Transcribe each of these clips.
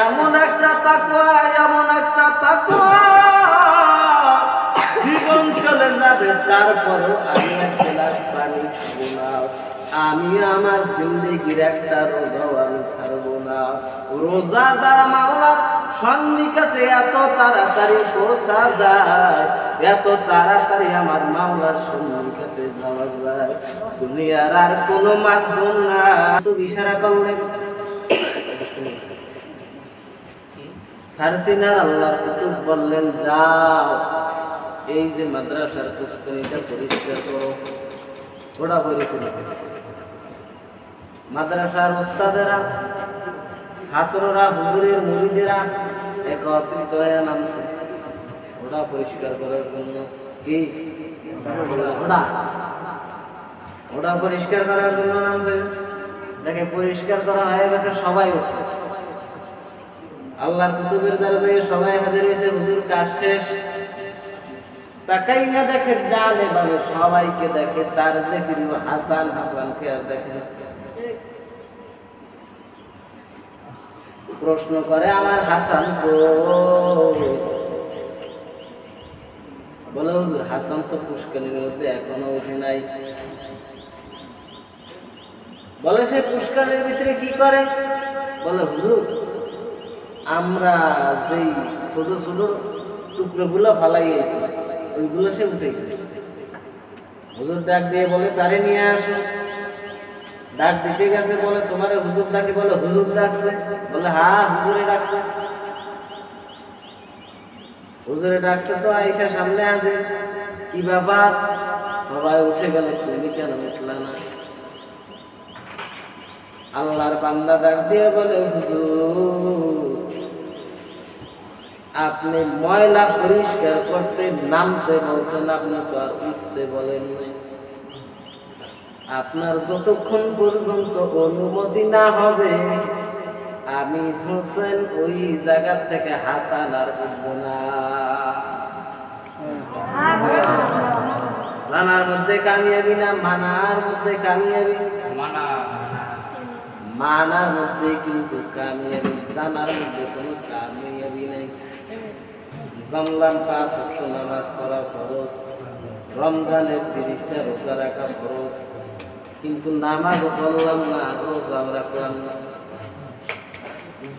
এমন একটা তাকওয়া জীবন চলে যাবে তারপরও আমি এক গ্লাস পানি খাবো না। আমি আমার জিন্দেগির একটা রোজাও আমি ছাড়বো না। রোজা দ্বারা মাওলার সন্নিকটে এত তাড়াতাড়ি পৌঁছা যায়, এত তাড়াতাড়ি আমার মাওলার সন্নিকটে যাওয়া যায়। দুনিয়ার আর কোনো মাধ্যম না। তো ইশারা করলেন সারসিনার আল্লাহর কুতুব বললেন, যাও এই যে মাদ্রাসার পুষ্করিণীটা পরিষ্কার করো। ওটা পরিষ্কার মাদ্রাসার ওস্তাদেরা, ছাত্ররা, হুজুরের মুরিদেরা একত্রিত হয়ে নামছে ওটা পরিষ্কার করার জন্য। কি ওটা পরিষ্কার করার জন্য নামছে। দেখে পরিষ্কার করা হয়ে গেছে, সবাই উঠছে। আল্লাহর কুতুবের দরজায় সবাই হাজির হয়েছে। হুজুর কাজ শেষ। তাকাইয়া দেখে ডানে বামে সবাইকে দেখে, তার যে প্রিয় হাসানকে আর দেখে। প্রশ্ন করে, আমার হাসান তো? বলে, হুজুর হাসান তো পুষ্করিণীর মধ্যে এখনো উঠে নাই। বলে, সে পুষ্করিণীর ভিতরে কি করে? বলে, হুজুর আমরা যেই ছোট ছোট টুকরোগুলো ফালাইয়েছি ওইগুলো সে উঠে গেছে। হুজুর ডাক দিয়ে বলে, তারে নিয়ে আসো। ডাক দিতে গেছে, বলে তোমার হুজুর ডাকে? বলে, হুজুর ডাকছে। বলে, হ্যাঁ হুজুরে ডাকছে। হুজুরে ডাকছে তো আয়েশা সামনে আছে। কি ব্যাপার? সবাই উঠে গেল, তুমি কেন উঠলা না? আল্লাহর বান্দা ডাক দিয়ে বলে, হুজুর আপনি ময়লা পরিষ্কার করতে নামতে বলছেন, আপনি তো আর উঠতে বলেন নাই। আপনার যতক্ষণ পর্যন্ত অনুমতি না হবে আমি হোসেন ওই জায়গা থেকে হাসান আর উঠবো না। জানার মধ্যে কামিয়াবি না মানার মধ্যে কামিয়াবি? মানার মধ্যে কিন্তু কামিয়াবি, জানার মধ্যে কোনো কামিয়াবি নেই। জানলাম 5 ওয়াক্ত নামাজ পড়া ফরজ, রমজানের 30টা রোজা রাখা ফরজ, কিন্তু নামাজ পড়লাম না, রোজা রাখলাম না।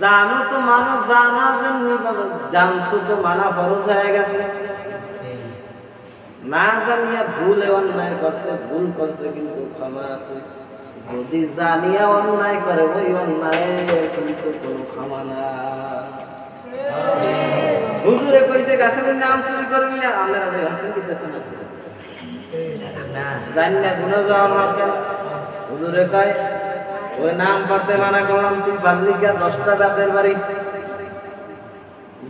জানো তো মানো, জানা যেমনি বলো, জানছো তো মানা ফরজ হয়ে গেছে। না জানিয়া ভুল অন্যায় করছে, ভুল করছে কিন্তু ক্ষমা আছে। যদি জানিয়া অন্যায় করে ওই অন্যায় কিন্তু কোনো ক্ষমা না। হুজুরে কইছে গাছের নাম চুরি করবি না, আমরা গাছের দিতেছেন না, জানি না গুনাহ যাওয়া মারছেন। হুজুরে কয় ওই নাম পড়তে মানা করলাম, তুই পাবলিকের 10টা রাতের বাড়ি।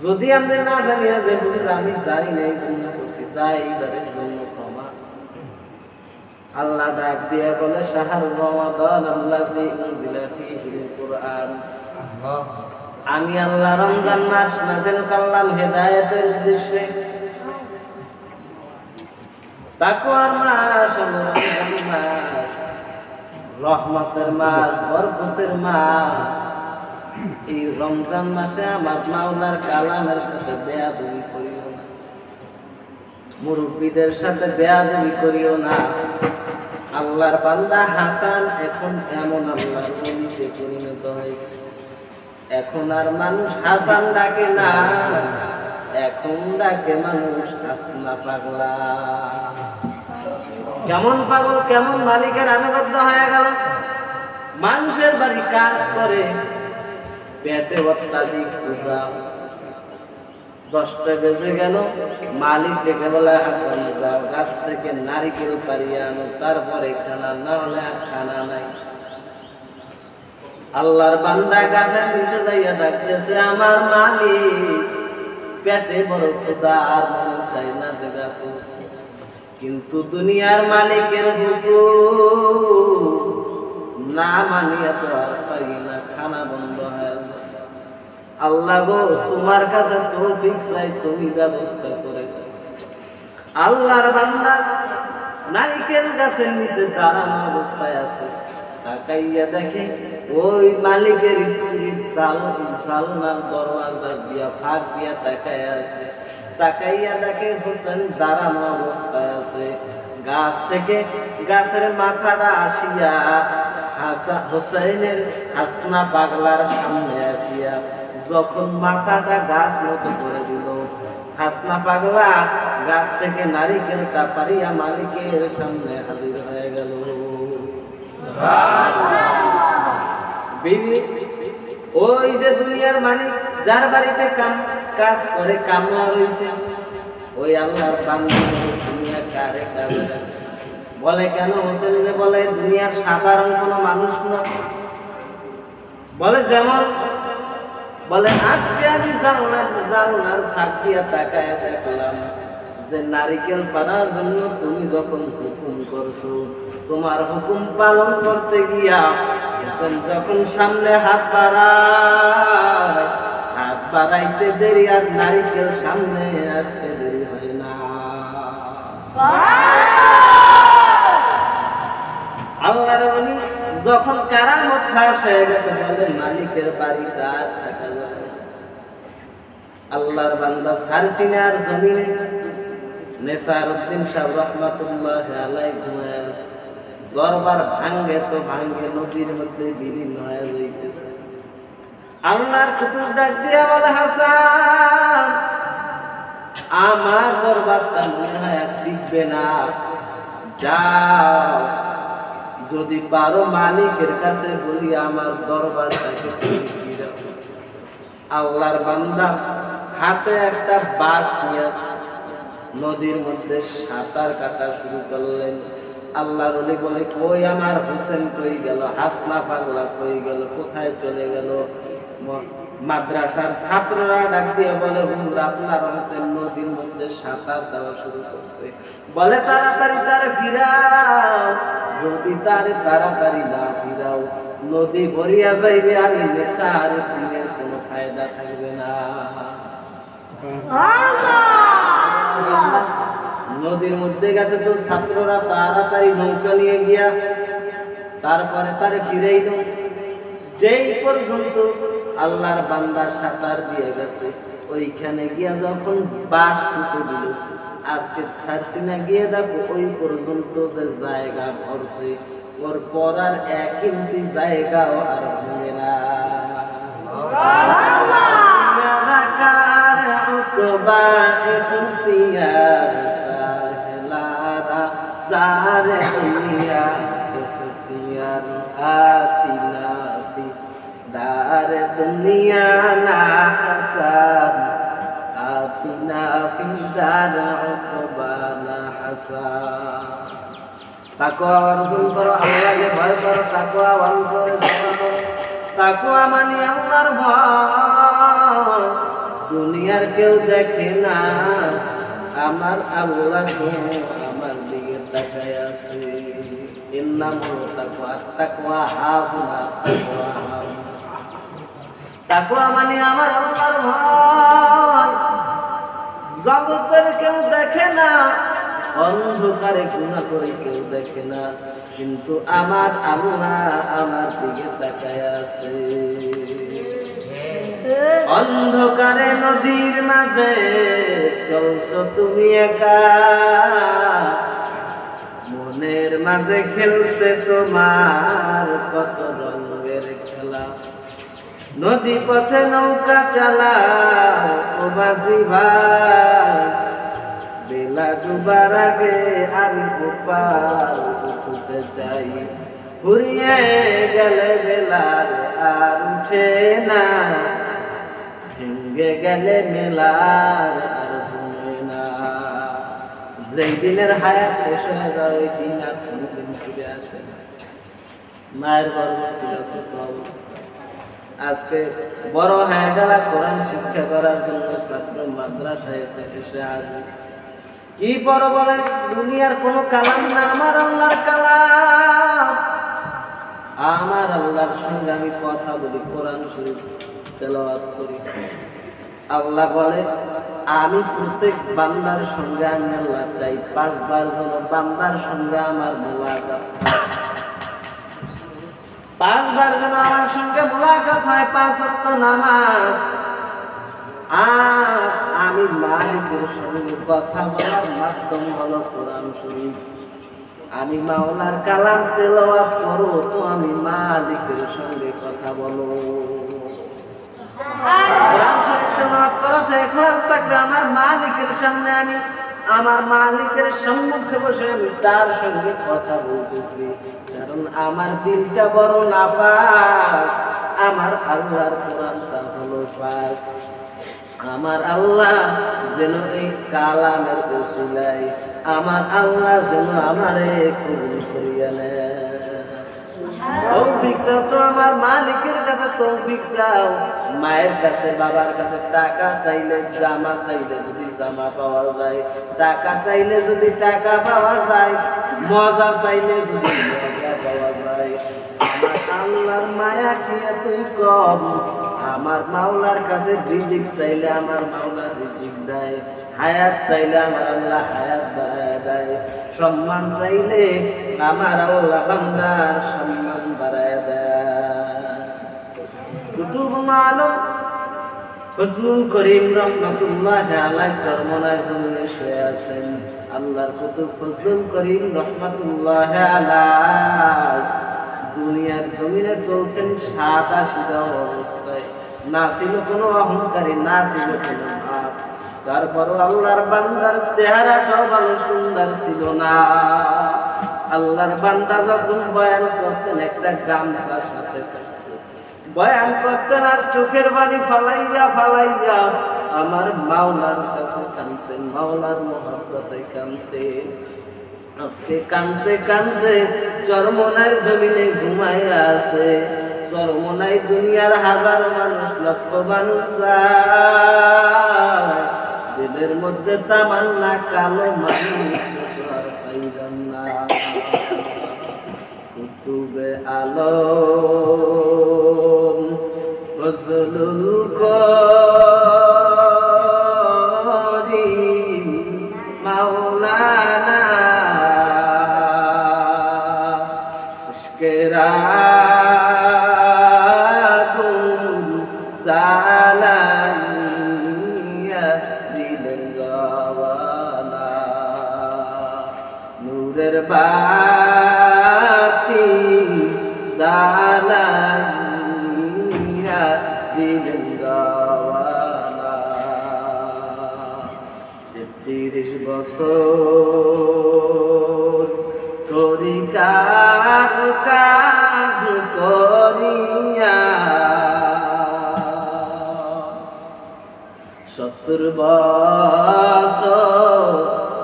যদি আপনি না জানিয়া যে হুজুর আমি জানি না এই জন্য করছি, যাই এইবারের জন্য ক্ষমা। আল্লাহ ডাক দিয়ে বলে, শাহরু রমাদান আল্লাযী উনজিলা ফীহিল কুরআন। আমি আল্লাহ রমজান মাস নাযিল করলাম হেদায়েতের উদ্দেশ্যে। তাকওয়ার মাস, রমজান মাস, রহমতের মাস, বরকতের মাস। এই রমজান মাসে আমার মাওলার কালামের সাথে বেয়াদবি করিও না, মুরব্বীদের সাথে বেয়াদবি করিও না। আল্লাহর বান্দা হাসান এখন এমন আল্লাহর ওলিতে পরিণত হয়েছে। এখন আর মানুষ হাসান ডাকে না, এখন ডাকে মানুষ হাসনা পাগলা। কেমন পাগল, কেমন মালিকের আনুগত্য হয়ে গেল। মানুষের বাড়ি কাজ করে, পেটে অত্যাধিক ক্ষুধা। 10টা বেজে গেল, মালিক ডেকে বলে, হাসান যাও গাছ থেকে নারিকেল পারিয়ে আনো, তারপরে খানা, না হলে আর খানা নাই। আল্লাহর বান্দা গাছের নিচে যাইয়া ডাকতেছে, আমার মালিক পেটে বড় ক্ষুধা, আর মনে চাই না যে গাছে। কিন্তু দুনিয়ার মালিকের হুকুম না মানিয়া তো আর পারি না, খানা বন্ধ হয়ে গেছে। আল্লাহ গো তোমার কাছে তৌফিক চাই, তুমি ব্যবস্থা করে দাও। আল্লাহর বান্দা নারিকেল গাছের নিচে দাঁড়ানো অবস্থায় আছে। তাকাইয়া দেখে ওই মালিকের স্ত্রী সালনার দরওয়াজা দিয়া ফাঁক দিয়া তাকাইয়া আছে। তাকাইয়া দেখে হোসেন দাঁড়ানো অবস্থায় আছে। গাছ থেকে গাছের মাথাটা আসিয়া হোসেনের হাসনা পাগলার সামনে আসিয়া যখন মাথাটা গাছ মতো করে দিল, হাসনা পাগলা গাছ থেকে নারিকেলটা পারিয়া মালিকের সামনে হাজির হয়ে গেল। বিবি ওই যে দুনিয়ার মালিক যার বাড়িতে কাজ করে কামলা রয়েছে, ওই আল্লাহর বান্দা দুনিয়া কারে কারে বলে কেন হোসেন রে? বলে দুনিয়ার সাধারণ কোনো মানুষ না। বলে যেমন বলে আজকে আমি জানলার ফাঁক দিয়া তাকায় দেখলাম যে নারিকেল পাড়ার জন্য তুমি যখন হুকুম করছো, তোমার হুকুম পালন করতে গিয়া হোসেন যখন সামনে হাত বাড়াইতে দেরি আর নারিকেল সামনে আসতে দেরি হয় না। আল্লাহর ওলি যখন কারামত ফাঁস হয়ে গেছে, বলে মালিকের বাড়িতে আর থাকা যাবে না। আল্লাহর বান্দা সারসিনার জমিনে নেসারউদ্দিন সাহেব রহমাতুল্লাহ আলাইহি ঘুমায় আছে। দরবার ভাঙ্গে তো ভাঙ্গে, নদীর মধ্যে বিলীন হয়ে যাইতেছে। আল্লাহর কুতুব ডাক দিয়া বলে হাসান, আমার দরবারটা মনে হয় টিকবে না, যাও যদি পারো মালিকের কাছে বলি আমার দরবারটাকে ফিরাও। আল্লাহর বান্দা হাতে একটা বাঁশ নিয়ে নদীর মধ্যে সাঁতার কাটা শুরু করলেন। আল্লাহর ওলি বলে কই আমার হোসেন কই গেল? হাসনা পাগলা কই গেল? কোথায় চলে গেল? মাদ্রাসার ছাত্ররা ডাক দিয়ে বলে হুজুর আপনার হোসেন নদীর মধ্যে সাঁতার দেওয়া শুরু করছে। বলে তাড়াতাড়ি তারে ফিরাও, যদি তারে তাড়াতাড়ি না ফিরাও নদী ভরিয়া যাইবে, আমি নেশার দিনের কোনো ফায়দা থাকবে না। নদীর মধ্যে গেছে তো ছাত্ররা তাড়াতাড়ি নৌকা নিয়ে গিয়া তারপরে তারে ফিরাইল। যেই পর্যন্ত আল্লাহর বান্দা সাঁতার দিয়ে গেছে, ওইখানে গিয়া যখন বাঁশ টুকে দিল, আজকে ছাড়ছি না গিয়ে দেখো ওই পর্যন্ত যে জায়গা ভরছে, ওর পরার 1 ইঞ্চি জায়গাও আর ভাঙে না। दार दुनिया ना हसन आतिना फिदार उकबा ना हसन। তাকওয়া অর্জন করো, আল্লাহকে ভয় করো, তাকওয়া অন্তরে জমা করো। তাকওয়া মানে আল্লাহর ভয়। দুনিয়ার কেউ দেখে না, আমার আল্লাহ আমার দিকে তাকায় আছে। এর নাম হলো তাকওয়া। তাকওয়া হাহুনা, তাকওয়া হাহুনা। তাকওয়া মানে আমার আল্লাহর ভয়। জগতের কেউ দেখে না, অন্ধকারে গুনাহ করে কেউ দেখে না, কিন্তু আমার আল্লাহ আমার দিকে তাকায় আছে। অন্ধকারে নদীর মাঝে চলছো তুমি একা, মনের মাঝে খেলছে তোমার কত রঙের খেলা। নদী পথে নৌকা চালাও ও বাজি ভাই, বেলা ডুবার আগে আমি ওপার উঠতে চাই। ফুরিয়ে গেলে বেলার আর উঠে না, ভেঙে গেলে মেলার আর শুনে না। যেই দিনের হায়াত শেষ হয়ে যায় ওই দিন আর কোনোদিন ফিরে আসে না। মায়ের গর্ভ ছিল ছোট অবস্থা, আজকে বড় হয়ে গেল, কোরআন শিক্ষা করার জন্য ছাত্র মাদ্রাসায় এসে আসবে। কি বড় বলে দুনিয়ার কোনো কালাম না, আমার আল্লাহর কালাম। আমার আল্লাহর সঙ্গে আমি কথা বলি, কোরআন শরীফ তেলাওয়াত করি। আল্লাহ বলে আমি প্রত্যেক বান্দার সঙ্গে আমি আল্লাহ চাই 5 বার যেন বান্দার সঙ্গে আমার মোলাকাত। 5 বার যেন আমার সঙ্গে মুলাকাত হয়, 5 ওয়াক্ত নামাজ। আর আমি মালিকের সঙ্গে কথা বলার মাধ্যম হলো কোরআন শরীফ। আমি মাওলার কালাম তেলাওয়াত করো তো আমি মালিকের সঙ্গে কথা বলো। কোরআন শরীফ তেলাওয়াত করতে ইখলাস থাকবে, আমার মালিকের সামনে আমি আমার মালিকের সম্মুখে বসে আমি তার সঙ্গে কথা বলতেছি। কারণ আমার দিলটা বড় নাপাক, আমার আল্লাহর কোরআনটা হলো পাক। আমার আল্লাহ যেন এই কালামের ওসিলায় আমার আল্লাহ যেন আমারে কবুল করিয়া নেয়। তৌফিক চাও তো আমার মালিকের কাছে তৌফিক চাও। মায়ের কাছে বাবার কাছে টাকা চাইলে জামা চাইলে যদি জামা পাওয়া যায়, টাকা চাইলে যদি টাকা পাওয়া যায়, মজা চাইলে যদি মজা পাওয়া যায়। আমার আল্লাহর মায়া কি তুই কম? আমার মাওলার কাছে রিজিক চাইলে আমার মাওলা রিজিক দেয়, হায়াত চাইলে আমার আল্লাহ হায়াত বাড়ায় দেয়, সম্মান চাইলে আমার আল্লাহ বান্দার সম্মান বাড়ায় দেয়। কুতুবুল আলম ফজলুল করিম রহমাতুল্লাহি আলাইহি চরমনায় জমিনে শুয়ে আছেন। আল্লাহর কুতুব ফজলুল করিম রহমাতুল্লাহি আলাইহি দুনিয়ার জমিনে চলছেন সাদা সিধা অবস্থায়, না ছিল কোনো অহংকারী, না ছিল কোনো ভাব। তারপরও আল্লাহর বান্দার চেহারাটাও ভালো সুন্দর ছিল না। আল্লাহর বান্দা যখন বয়ান করতেন একটা গামছার সাথে বয়ান করতেন আর চোখের পানি ফালাইয়া ফালাইয়া আমার মাওলার কাছে কাঁদতেন, মাওলার মহব্বতে কাঁদতেন। আজকে কাঁদতে কাঁদতে চরমনার জমিনে ঘুমাইয়া আছে। চরমনায় দুনিয়ার হাজার মানুষ, লক্ষ মানুষ যায়, দিলের মধ্যে তামান্না কালো মানুষ আর পাইলাম না। কুতুবে আলম ফজলুল করিম মাওলানা কেরাগুন জালানিয়া দিলেন রওয়ানা, নূরের বাতি জালানিয়া দিলেন রওয়ানা। 33 বছর তরিকার কাজ করিয়া 70 বছর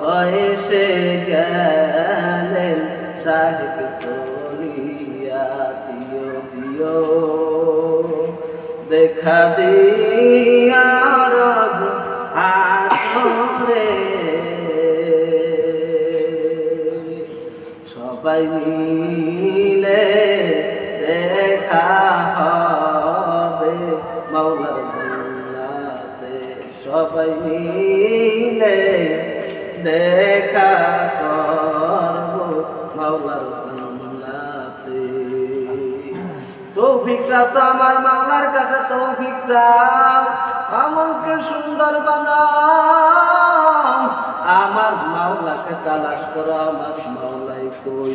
বয়সে গেলেন সাহেব সরিয়া। দিও দিও দেখা দিয়া রোজ আসরে সবাই মিলে দেখা হবে মাওলার জান্নাতে, সবাই মিলে দেখা করব মাওলার জান্নাতে। তৌফিক চাও তো আমার মাওলার কাছে তৌফিক চাও, আমলকে সুন্দর বানাও। আমার মাওলাকে তালাশ করো, আমার মাওলাই কই?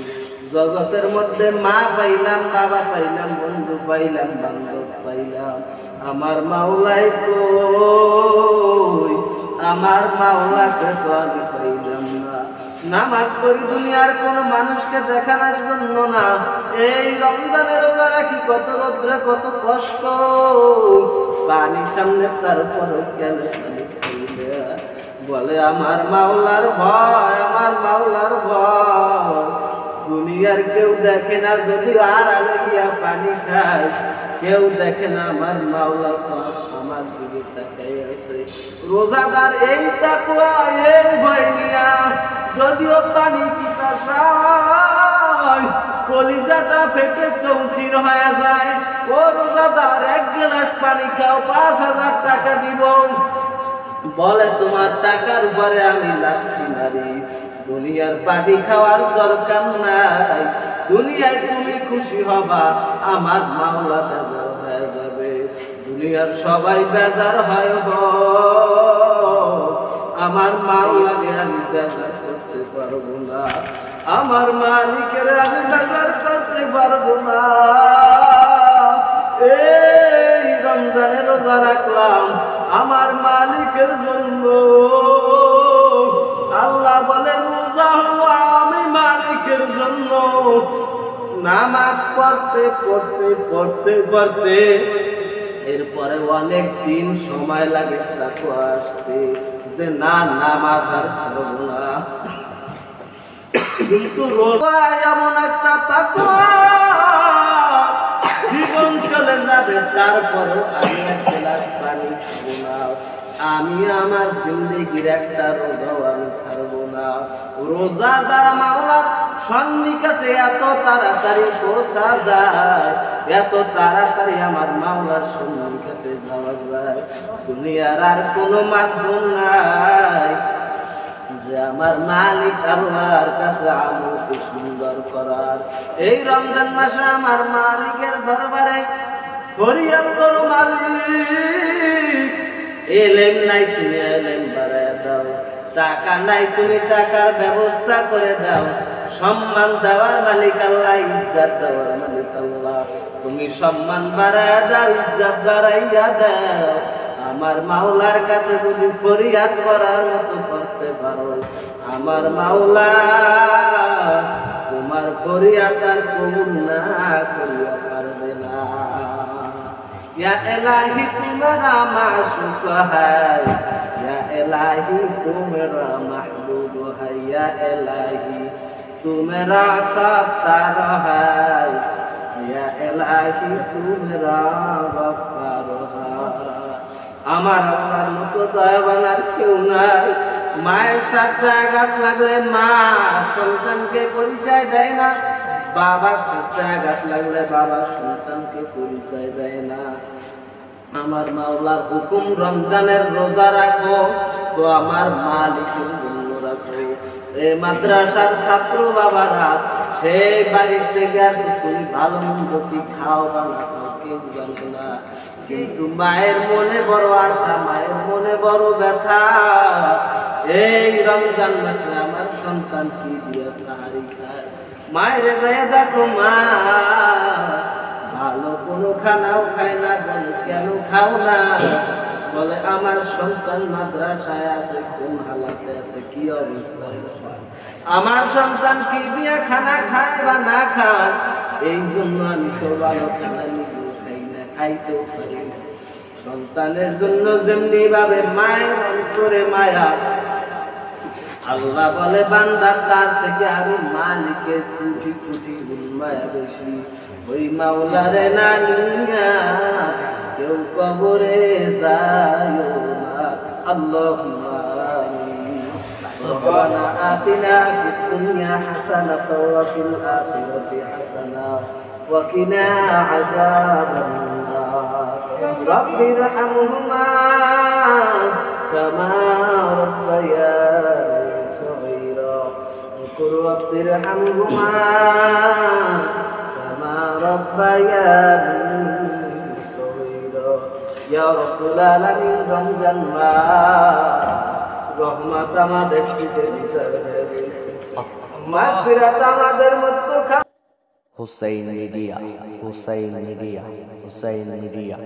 জগতের মধ্যে মা পাইলাম, বাবা পাইলাম, বন্ধু পাইলাম, বান্ধব পাইলাম, আমার মাওলাই কই? আমার মাওলাকে তো আমি পাইলাম না। নামাজ পড়ি দুনিয়ার কোন মানুষকে দেখানোর জন্য না। এই রমজানের রোজা রাখি কত রোদ্রে কত কষ্ট, পানি সামনে তারপর কেন বলে আমার মাওলার ভয়, আমার মাওলার ভয়। দুনিয়ার কেউ দেখে না, যদি আর আলে গিয়া পানি খায়, কেউ দেখে না আমার মাওলা তো আমার দিকে তাকাই আছে। রোজাদার এই তাকওয়া এই ভয় নিয়া যদিও পানি পিপাসায় কলিজাটা ফেটে চৌচির হয়ে যায়, ও রোজাদার 1 গ্লাস পানি খাও 5000 টাকা দিব। বলে তোমার টাকার উপরে আমি লাথি মারি, দুনিয়ার পানি খাওয়ার দরকার নাই, দুনিয়ায় তুমি খুশি হবা, আমার মাওলা বেজার হয়ে যাবে। দুনিয়ার সবাই বেজার হয়, আমার মাওলাকে আমি বেজার করতে পারবো না, আমার মালিকের আমি বেজার করতে পারবো না। এই রমজানের রোজা রাখলাম আমার মালিকের জন্য। আল্লাহ বলে রোজা হলো আমি মালিকের জন্য। নামাজ পড়তে পড়তে পড়তে পড়তে এরপরে অনেক দিন সময় লাগে তাকওয়া আসতে, যে না নামাজ আর ছাড়ব না। কিন্তু রোজা এমন একটা তাকওয়া, জীবন চলে যাবে তারপরও আমি এক গ্লাস পানি খাবো না, আমি আমার জিন্দেগির একটা রোজাও আমি ছাড়বো না। রোজা দ্বারা মাওলার সন্নিকটে এত তাড়াতাড়ি পৌঁছা যায়, এত তাড়াতাড়ি আমার মাওলার সন্নিকটে যাওয়া যায়। দুনিয়ার আর কোনো মাধ্যম নাই যে আমার মালিক আল্লাহর কাছে আমলকে সুন্দর করার। এই রমজান মাসে আমার মালিকের দরবারে ফরিয়াদ করো, মালিক এলেম নাই তুমি এলেম বাড়ায় দাও, টাকা নাই তুমি টাকার ব্যবস্থা করে দাও, সম্মান দেওয়ার মালিক আল্লাহ, ইজ্জত দেওয়ার মালিক আল্লাহ, তুমি সম্মান বাড়ায় দাও, ইজ্জত বাড়াইয়া দাও। আমার মাওলার কাছে যদি ফরিয়াদ করার মতো করতে পারো, আমার মাওলা তোমার ফরিয়াদ আর কবুল না করিয়া পারবে না। या इलाही तू मेरा माशूक है, या इलाही तू मेरा महबूब है, या इलाही तू मेरा सत्तार है, या इलाही तू मेरा गफ्फार है। আমার আল্লাহর মতো দয়াবান আর কেউ নাই। মায়ের সাথে আঘাত লাগলে মা সন্তানকে পরিচয় দেয় না, বাবার সাথে আঘাত লাগলে বাবা সন্তানকে পরিচয় দেয় না। আমার মাওলার হুকুম রমজানের রোজা রাখো, তো আমার মালিকের জন্য রাখো। এই মাদ্রাসার ছাত্র বাবারা সেই বাড়ির থেকে আসে, তুমি ভালো মন্দ কি খাও বা না খাও কেউ জানো না, কিন্তু মায়ের মনে বড় আশা, মায়ের মনে বড় ব্যথা। এই রমজান মাসে আমার সন্তান কি দিয়ে সাহারি খায়, মায়ের যায় দেখো মা ভালো কোনো খানাও খায় না, বলে কেন খাও না, বলে আমার সন্তান মাদ্রাসায় আছে, কোন হালাতে আছে, কি অবস্থায় আছে, আমার সন্তান কি দিয়ে খানা খায় বা না খায়, এই জন্য আমি তো ভালো খানা নিজেও খাই না, খাইতেও পারি না। সন্তানের জন্য যেমনি ভাবে মায়ের অন্তরে মায়া, আল্লাহ বলে বান্দা তার থেকে আমি মালিকের কোটি কোটি গুণ মায়া বেশি। ওই মাওলারে না নিয়া কেউ কবরে যায় না। আল্লাহুম্মা আমিন। রব্বানা আতিনা ফিদ দুনিয়া হাসানাতাও ওয়া ফিল আখিরাতি হাসানাতাও ওয়া কিনা আযাবান নার। রাব্বিরহামহুমা কামা রাব্বায়ানি সগীরা। رب ارحمهما كما ربياني صغيرا। يا رب العالمين রমজান মাস রহমত আমাদের দিতে দিতে মাগফিরাত আমাদের মধ্যে। Hussain media, Hussain media, Hussain media.